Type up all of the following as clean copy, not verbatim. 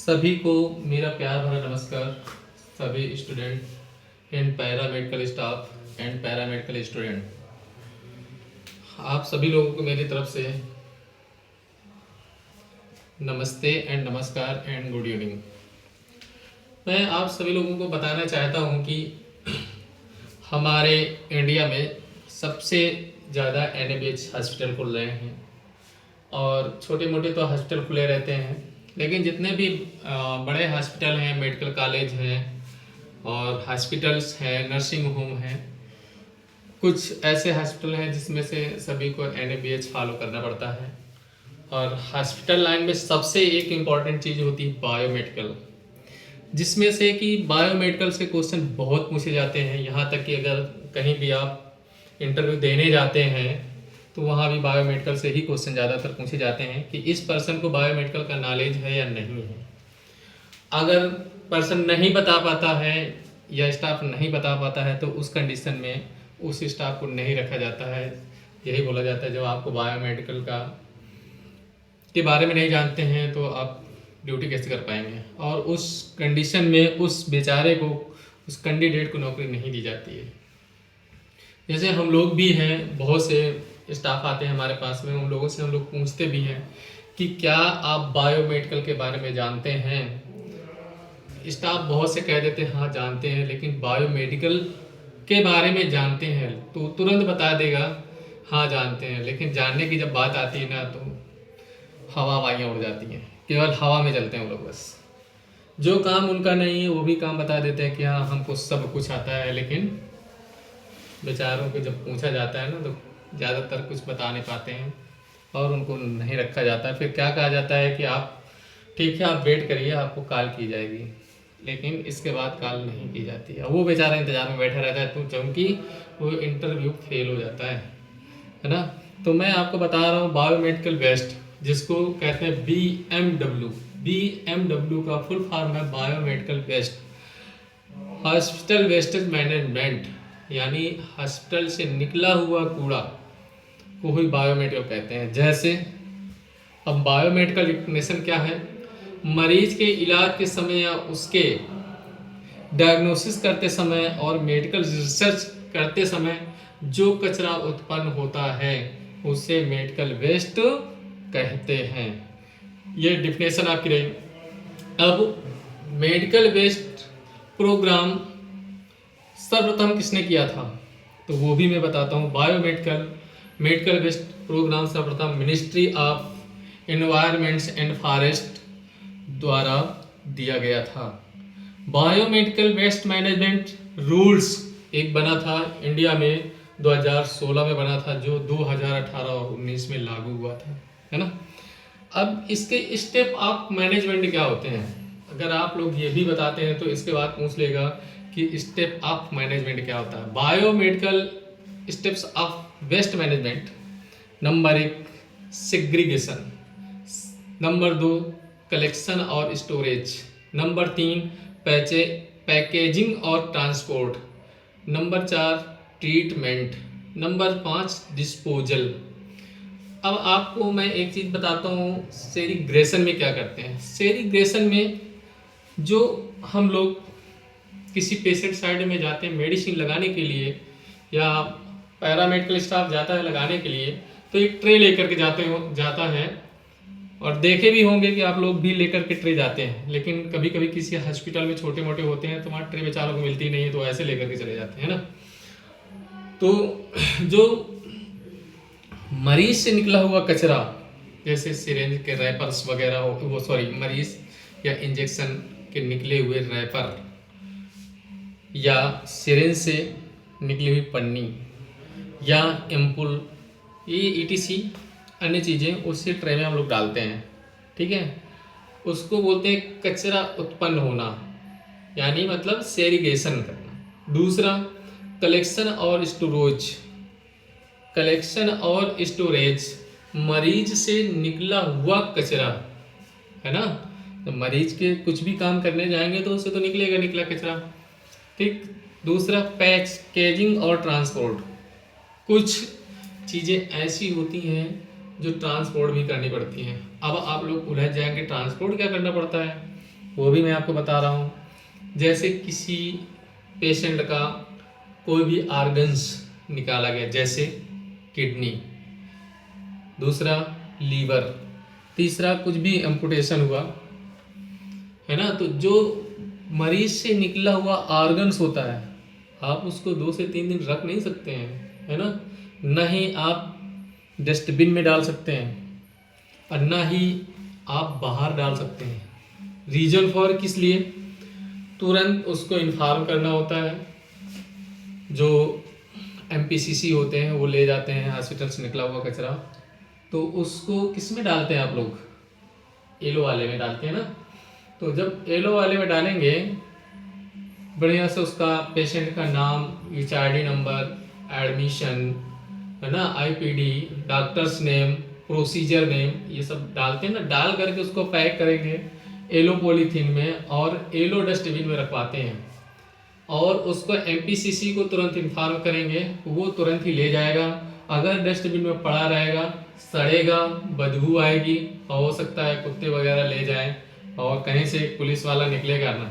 सभी को मेरा प्यार भरा नमस्कार। सभी student and paramedical staff and paramedical student, आप सभी लोगों को मेरी तरफ से नमस्ते एंड नमस्कार एंड गुड इवनिंग। मैं आप सभी लोगों को बताना चाहता हूं कि हमारे इंडिया में सबसे ज़्यादा NABH हॉस्पिटल खुल रहे हैं और छोटे मोटे तो हॉस्पिटल खुले रहते हैं, लेकिन जितने भी बड़े हॉस्पिटल हैं, मेडिकल कॉलेज हैं और हॉस्पिटल्स हैं, नर्सिंग होम हैं, कुछ ऐसे हॉस्पिटल हैं जिसमें से सभी को NABH फॉलो करना पड़ता है। और हॉस्पिटल लाइन में सबसे एक इम्पॉर्टेंट चीज़ होती है बायोमेडिकल, जिसमें से कि बायोमेडिकल से क्वेश्चन बहुत पूछे जाते हैं। यहाँ तक कि अगर कहीं भी आप इंटरव्यू देने जाते हैं तो वहाँ भी बायोमेडिकल से ही क्वेश्चन ज़्यादातर पूछे जाते हैं कि इस पर्सन को बायोमेडिकल का नॉलेज है या नहीं है। अगर पर्सन नहीं बता पाता है या स्टाफ नहीं बता पाता है तो उस कंडीशन में उस स्टाफ को नहीं रखा जाता है। यही बोला जाता है जब आपको बायोमेडिकल के बारे में नहीं जानते हैं तो आप ड्यूटी कैसे कर पाएंगे, और उस कंडीशन में उस बेचारे को, उस कैंडिडेट को नौकरी नहीं दी जाती है। जैसे हम लोग भी हैं, बहुत से स्टाफ आते हैं हमारे पास में, उन लोगों से हम लोग पूछते भी हैं कि क्या आप बायोमेडिकल के बारे में जानते हैं। स्टाफ बहुत से कह देते हैं हाँ जानते हैं, लेकिन बायोमेडिकल के बारे में जानते हैं तो तुरंत बता देगा हाँ जानते हैं, लेकिन जानने की जब बात आती है ना तो हवा वाइयाँ उड़ जाती हैं, केवल हवा में चलते हैं वो लोग। बस जो काम उनका नहीं है वो भी काम बता देते हैं कि हाँ हमको सब कुछ आता है, लेकिन बेचारों को जब पूछा जाता है ना तो ज़्यादातर कुछ बता नहीं पाते हैं और उनको नहीं रखा जाता है। फिर क्या कहा जाता है कि आप ठीक है, आप वेट करिए, आपको कॉल की जाएगी, लेकिन इसके बाद कॉल नहीं की जाती है। वो बेचारा इंतजार में बैठा रहता है तो क्योंकि वो इंटरव्यू फेल हो जाता है ना। तो मैं आपको बता रहा हूँ बायोमेडिकल वेस्ट, जिसको कहते हैं BMW का फुल फॉर्म है biomedical waste, hospital wastage management, यानी हॉस्पिटल से निकला हुआ कूड़ा को ही बायोमेडिकल कहते हैं। जैसे अब बायोमेडिकल डिफिनेशन क्या है, मरीज के इलाज के समय या उसके डायग्नोसिस करते समय और मेडिकल रिसर्च करते समय जो कचरा उत्पन्न होता है उसे मेडिकल वेस्ट कहते हैं। ये डिफिनेशन आपकी रही। अब मेडिकल वेस्ट प्रोग्राम सर्वप्रथम किसने किया था तो वो भी मैं बताता हूँ। मेडिकल वेस्ट प्रोग्राम सर्वप्रथम ministry of environments and forest द्वारा दिया गया था। बायोमेडिकल वेस्ट मैनेजमेंट रूल्स एक बना था इंडिया में 2016 में बना था, जो 2018 और 19 में लागू हुआ था, है ना। अब इसके स्टेप ऑफ मैनेजमेंट क्या होते हैं, अगर आप लोग ये भी बताते हैं तो इसके बाद पूछ लेगा कि स्टेप ऑफ मैनेजमेंट क्या होता है। Biomedical steps of waste management, number 1 segregation, number 2 collection और स्टोरेज, नंबर 3 पैकेजिंग और transport, number 4 treatment, number 5 disposal. अब आपको मैं एक चीज़ बताता हूँ, सेग्रीगेशन में क्या करते हैं। सेग्रीगेशन में जो हम लोग किसी पेशेंट साइड में जाते हैं मेडिसिन लगाने के लिए, या पैरामेडिकल स्टाफ जाता है लगाने के लिए, तो एक ट्रे लेकर के जाता है, और देखे भी होंगे कि आप लोग भी लेकर के ट्रे जाते हैं, लेकिन कभी कभी किसी हॉस्पिटल में छोटे मोटे होते हैं तो वहाँ ट्रे बेचारों को मिलती नहीं है तो ऐसे लेकर के चले जाते हैं ना। तो जो मरीज से निकला हुआ कचरा, जैसे सिरेंज के रैपर्स वगैरह हो, मरीज या इंजेक्शन के निकले हुए रैपर या सिरेंज से निकली हुई पन्नी या एम्पुल, ये ETC अन्य चीज़ें उससे ट्रे में हम लोग डालते हैं, ठीक है। उसको बोलते हैं कचरा उत्पन्न होना, यानी मतलब सेग्रीगेशन करना। दूसरा कलेक्शन और स्टोरेज, मरीज से निकला हुआ कचरा, है ना। तो मरीज के कुछ भी काम करने जाएंगे तो उससे तो निकला कचरा, ठीक। दूसरा पैकेजिंग और ट्रांसपोर्ट, कुछ चीज़ें ऐसी होती हैं जो ट्रांसपोर्ट भी करनी पड़ती हैं। अब आप लोग उलझ जाएंगे ट्रांसपोर्ट क्या करना पड़ता है, वो भी मैं आपको बता रहा हूँ। जैसे किसी पेशेंट का कोई भी ऑर्गन्स निकाला गया, जैसे किडनी, दूसरा लीवर, तीसरा कुछ भी एम्पुटेशन हुआ, है ना, तो जो मरीज से निकला हुआ ऑर्गन्स होता है, आप उसको 2 से 3 दिन रख नहीं सकते हैं, है ना, न ही आप डस्टबिन में डाल सकते हैं और ना ही आप बाहर डाल सकते हैं। रीजन फॉर किस लिए? तुरंत उसको इन्फॉर्म करना होता है। जो एमपीसीसी होते हैं वो ले जाते हैं हॉस्पिटल से निकला हुआ कचरा, तो उसको किस में डालते हैं आप लोग? एलो वाले में डालते हैं ना। तो जब एलो वाले में डालेंगे, बढ़िया से उसका पेशेंट का नाम, HID नंबर, एडमिशन, है ना, IPD, doctors name, procedure name, ये सब डालते हैं ना। डाल करके उसको पैक करेंगे एलो पॉलीथीन में और एलो डस्टबिन में रखवाते हैं और उसको एमपीसीसी को तुरंत इन्फॉर्म करेंगे, वो तुरंत ही ले जाएगा। अगर डस्टबिन में पड़ा रहेगा, सड़ेगा, बदबू आएगी और हो सकता है कुत्ते वगैरह ले जाएं और कहीं से पुलिस वाला निकलेगा ना,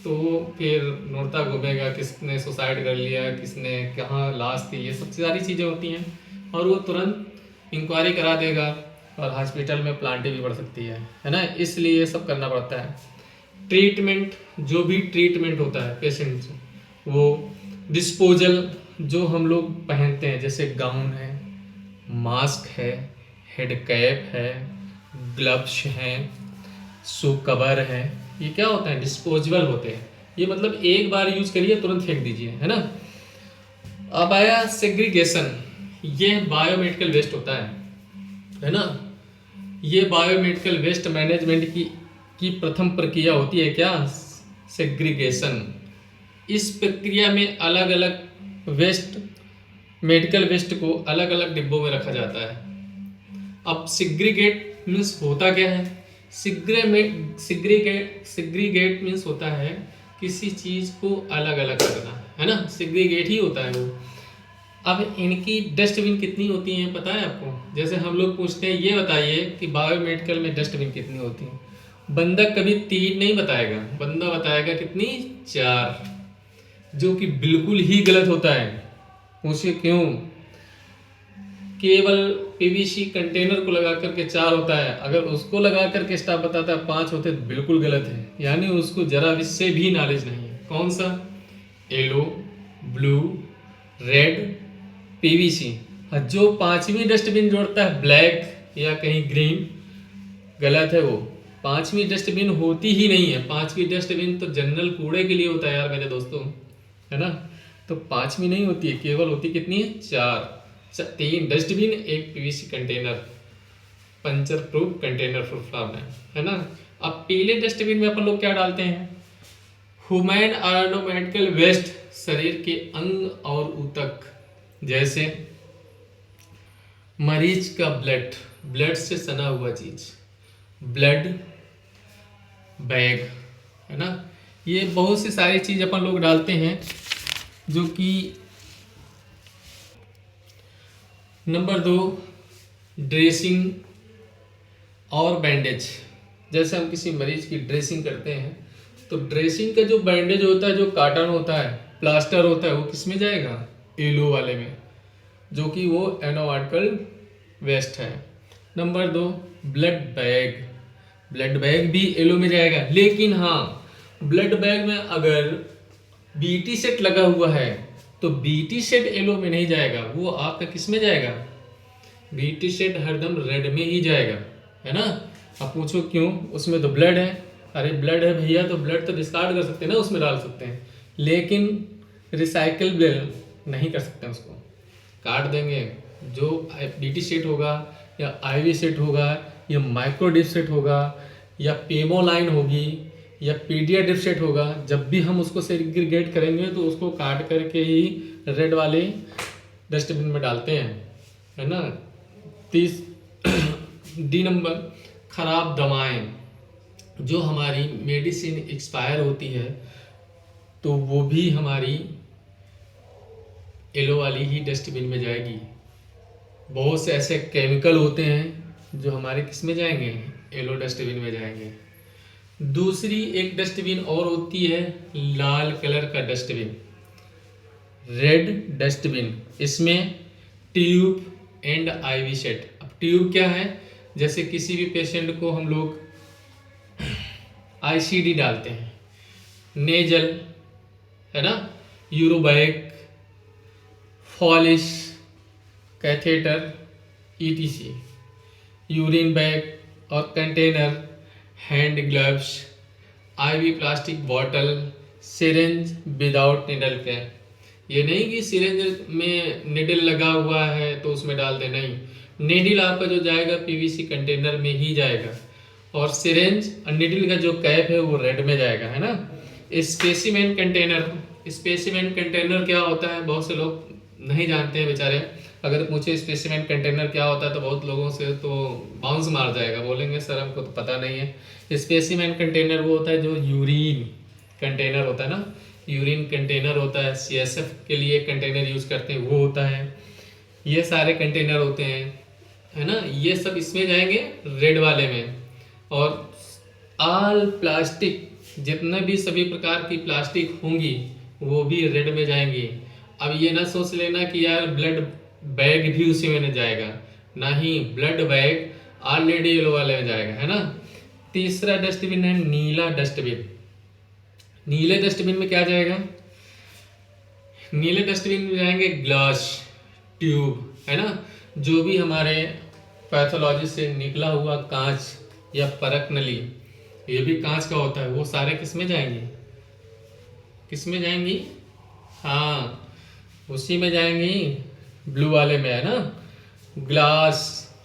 तो वो फिर ढूंढता घूमेगा किसने सुसाइड कर लिया, किसने कहाँ लाश थी, ये सब सारी चीज़ें होती हैं और वो तुरंत इंक्वायरी करा देगा और हॉस्पिटल में प्लांटी भी बढ़ सकती है ना। इसलिए ये सब करना पड़ता है। ट्रीटमेंट, जो भी ट्रीटमेंट होता है पेशेंट से, वो डिस्पोजल जो हम लोग पहनते हैं, जैसे गाउन है, मास्क है, हेड कैप है, ग्लव्स हैं, शू कवर है, ये क्या होता है? डिस्पोजेबल होते हैं। ये मतलब एक बार यूज करिए तुरंत फेंक दीजिए, है ना। अब आया सेग्रीगेशन। ये बायोमेडिकल वेस्ट होता है ना। ये बायोमेडिकल वेस्ट मैनेजमेंट की प्रथम प्रक्रिया होती है क्या? सेग्रीगेशन। इस प्रक्रिया में अलग अलग वेस्ट, मेडिकल वेस्ट को अलग अलग डिब्बों में रखा जाता है। अब सेग्रीगेट मीन्स होता क्या है? सेग्रीगेट मीन्स होता है किसी चीज को अलग अलग करना, है ना। सेग्रीगेट ही होता है वो। अब इनकी डस्टबिन कितनी होती हैं पता है आपको? जैसे हम लोग पूछते हैं ये बताइए कि बायोमेडिकल में डस्टबिन कितनी होती है, बंदा कभी 3 नहीं बताएगा, बंदा बताएगा कितनी? 4, जो कि बिल्कुल ही गलत होता है। पूछिए क्यों? केवल पीवीसी कंटेनर को लगा करके 4 होता है, अगर उसको लगा करके स्टाफ बताता है 5 होते तो बिल्कुल गलत है। यानी उसको जरा इससे भी नॉलेज नहीं है। कौन सा? Yellow, blue, red, PVC. जो 5वीं डस्टबिन जोड़ता है ब्लैक या कहीं ग्रीन, गलत है वो। 5वीं डस्टबिन होती ही नहीं है। 5वीं डस्टबिन तो जनरल कूड़े के लिए होता है यार मेरे दोस्तों, है ना। तो 5वीं नहीं होती है, केवल होती कितनी है? 4। 3 dustbin, 1 PVC container, puncture proof container for flower, है ना। अब पीले डस्टबिन में अपन लोग क्या डालते हैं? ह्यूमन ऑर्गेनोमेडिकल वेस्ट, शरीर के अंग और ऊतक, जैसे मरीज का ब्लड से सना हुआ चीज, ब्लड बैग, है ना। ये बहुत सी सारी चीज अपन लोग डालते हैं जो कि। नंबर 2, ड्रेसिंग और बैंडेज। जैसे हम किसी मरीज की ड्रेसिंग करते हैं तो ड्रेसिंग का जो बैंडेज होता है, जो काटन होता है, प्लास्टर होता है, वो किस में जाएगा? एलो वाले में, जो कि वो एनोवार्टिकल वेस्ट है। नंबर 2, ब्लड बैग भी एलो में जाएगा। लेकिन हाँ, ब्लड बैग में अगर बीटी सेट लगा हुआ है तो बीटी सेट एलो में नहीं जाएगा, वो आपका किस में जाएगा? बीटी सेट हरदम रेड में ही जाएगा, है ना। अब पूछो क्यों? उसमें तो ब्लड है। अरे ब्लड है भैया, तो ब्लड तो डिस्कार्ड कर सकते हैं ना, उसमें डाल सकते हैं, लेकिन रिसाइकल नहीं कर सकते, उसको काट देंगे। जो बीटी सेट होगा या आईवी सेट होगा या माइक्रो डिप सेट होगा या पेमोलाइन होगी या पीडिया डिप सेट होगा, जब भी हम उसको सेग्रीगेट करेंगे तो उसको काट करके ही रेड वाले डस्टबिन में डालते हैं, है ना। 30 डी नंबर, खराब दवाएं। जो हमारी मेडिसिन एक्सपायर होती है तो वो भी हमारी येलो वाली ही डस्टबिन में जाएगी। बहुत से ऐसे केमिकल होते हैं जो हमारे किस में जाएंगे? येलो डस्टबिन में जाएंगे। दूसरी एक डस्टबिन और होती है लाल कलर का डस्टबिन, रेड डस्टबिन। इसमें ट्यूब एंड आईवी सेट। अब ट्यूब क्या है, जैसे किसी भी पेशेंट को हम लोग आईसीडी डालते हैं, नेजल है ना, urobag, Foley's, catheter, ETC, urine bag और container, hand gloves, IV plastic bottle, syringe without needle के। ये नहीं कि सिरिंज में निडल लगा हुआ है तो उसमें डाल दे, नहीं, निडल आपका जो जाएगा पीवीसी कंटेनर में ही जाएगा, और सिरिंज और निडल का जो कैप है वो रेड में जाएगा, है ना। स्पेसिमेन कंटेनर, स्पेसिमेन कंटेनर क्या होता है बहुत से लोग नहीं जानते हैं बेचारे। अगर पूछे स्पेसिमेन कंटेनर क्या होता है तो बहुत लोगों से तो बाउंस मार जाएगा, बोलेंगे सर हमको तो पता नहीं है। स्पेसिमेन कंटेनर वो होता है जो यूरिन कंटेनर होता है ना, यूरिन कंटेनर होता है, सीएसएफ के लिए कंटेनर यूज करते हैं वो होता है, ये सारे कंटेनर होते हैं, है ना। ये सब इसमें जाएंगे रेड वाले में। और ऑल प्लास्टिक, जितने भी सभी प्रकार की प्लास्टिक होंगी वो भी रेड में जाएंगी। अब ये ना सोच लेना कि यार ब्लड बैग भी उसी में जाएगा, नहीं, ब्लड बैग ऑलरेडी येलो वाले में जाएगा, है ना। तीसरा डस्टबिन है नीला डस्टबिन। नीले डस्टबिन में क्या जाएगा, नीले डस्टबिन में जाएंगे ग्लास ट्यूब, है ना, जो भी हमारे पैथोलॉजी से निकला हुआ कांच या परख नली, ये भी कांच का होता है, वो सारे किस में जाएंगे, किस में जाएंगी, हाँ उसी में जाएंगी, ब्लू वाले में, है ना। ग्लास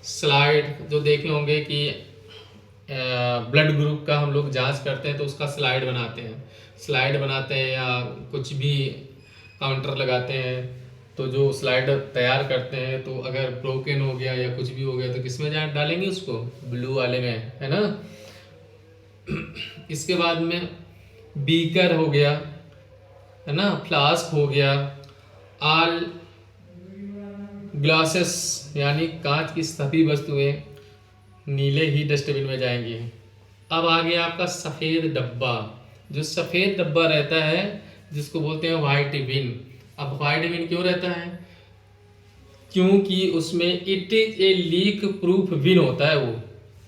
स्लाइड, जो देखे होंगे कि ब्लड ग्रुप का हम लोग जांच करते हैं तो उसका स्लाइड बनाते हैं, स्लाइड बनाते हैं या कुछ भी काउंटर लगाते हैं तो जो स्लाइड तैयार करते हैं, तो अगर ब्रोकन हो गया या कुछ भी हो गया तो किस में डालेंगे उसको, ब्लू वाले में, है ना। इसके बाद में बीकर हो गया, है ना, फ्लास्क हो गया, ऑल ग्लासेस यानी कांच की सभी वस्तुएं नीले ही डस्टबिन में जाएंगी। अब आ गया आपका सफ़ेद डब्बा। जो सफ़ेद डब्बा रहता है जिसको बोलते हैं वाइट बिन। अब वाइट बिन क्यों रहता है, क्योंकि उसमें it is a leak proof bin होता है वो,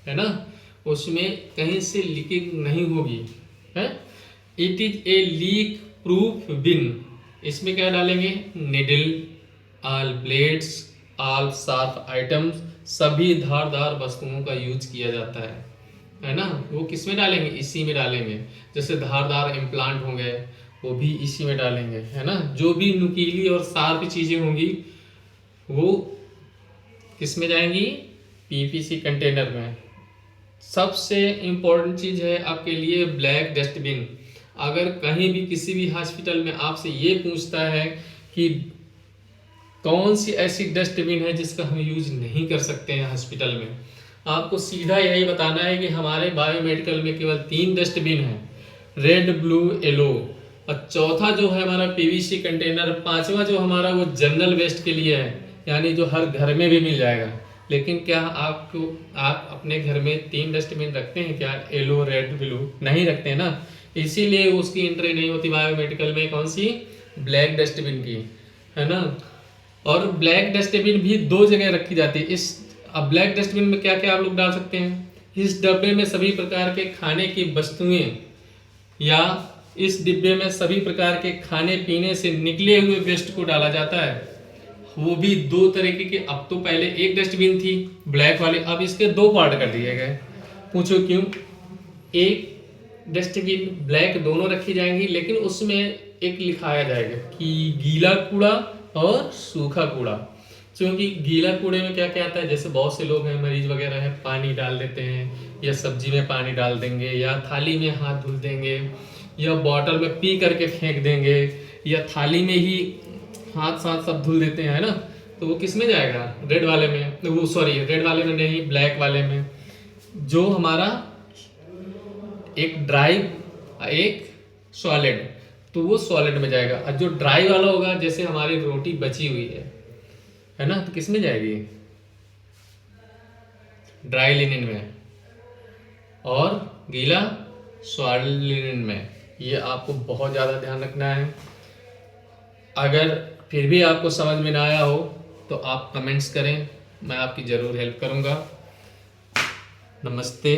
है ना, उसमें कहीं से लीकिंग नहीं होगी, है। It is a leak proof bin. इसमें क्या डालेंगे, needle, all blades, all sharp items, सभी धारदार वस्तुओं का यूज किया जाता है ना। वो किस में डालेंगे, इसी में डालेंगे। जैसे धारदार इम्प्लांट हो गए वो भी इसी में डालेंगे, है ना। जो भी नुकीली और शार्प चीजें होंगी वो किस में जाएंगी, पीपीसी कंटेनर में। सबसे इम्पोर्टेंट चीज है आपके लिए ब्लैक डस्टबिन। अगर कहीं भी किसी भी हॉस्पिटल में आपसे ये पूछता है कि कौन सी ऐसी डस्टबिन है जिसका हम यूज नहीं कर सकते हैं हॉस्पिटल में, आपको सीधा यही बताना है कि हमारे बायोमेडिकल में केवल 3 डस्टबिन है, रेड, ब्लू, येलो, और चौथा जो है हमारा पीवीसी कंटेनर, 5वां जो हमारा वो जनरल वेस्ट के लिए है, यानी जो हर घर में भी मिल जाएगा। लेकिन क्या आप अपने घर में 3 डस्टबिन रखते हैं क्या, येलो, रेड, ब्लू, नहीं रखते हैं ना, इसीलिए उसकी एंट्री नहीं होती बायोमेडिकल में, कौन सी, ब्लैक डस्टबिन की, है ना। और ब्लैक डस्टबिन भी 2 जगह रखी जाती है। अब ब्लैक डस्टबिन में क्या क्या आप लोग डाल सकते हैं, इस डब्बे में सभी प्रकार के खाने की वस्तुएं, या इस डिब्बे में सभी प्रकार के खाने पीने से निकले हुए वेस्ट को डाला जाता है। वो भी 2 तरीके के। अब तो पहले एक डस्टबिन थी ब्लैक वाली, अब इसके 2 पार्ट कर दिए गए। पूछो क्यों, एक डस्टबिन ब्लैक दोनों रखी जाएंगी, लेकिन उसमें एक लिखाया जाएगा कि गीला कूड़ा और सूखा कूड़ा। क्योंकि गीला कूड़े में क्या क्या आता है, जैसे बहुत से लोग हैं मरीज वगैरह है, पानी डाल देते हैं, या सब्जी में पानी डाल देंगे, या थाली में हाथ धुल देंगे, या बॉटल में पी करके फेंक देंगे, या थाली में ही हाथ साथ सब धुल देते हैं, है ना। तो वो किस में जाएगा, रेड वाले में, वो सॉरी रेड वाले में नहीं, ब्लैक वाले में। जो हमारा एक ड्राई एक सॉलिड, तो वो सॉलिड में जाएगा। और जो ड्राई वाला होगा, जैसे हमारी रोटी बची हुई है ना, तो किस में जाएगी, ड्राई लिनन में। और गीला स्वावलंबन में, ये आपको बहुत ज़्यादा ध्यान रखना है। अगर फिर भी आपको समझ में ना आया हो तो आप कमेंट्स करें, मैं आपकी ज़रूर हेल्प करूँगा। नमस्ते।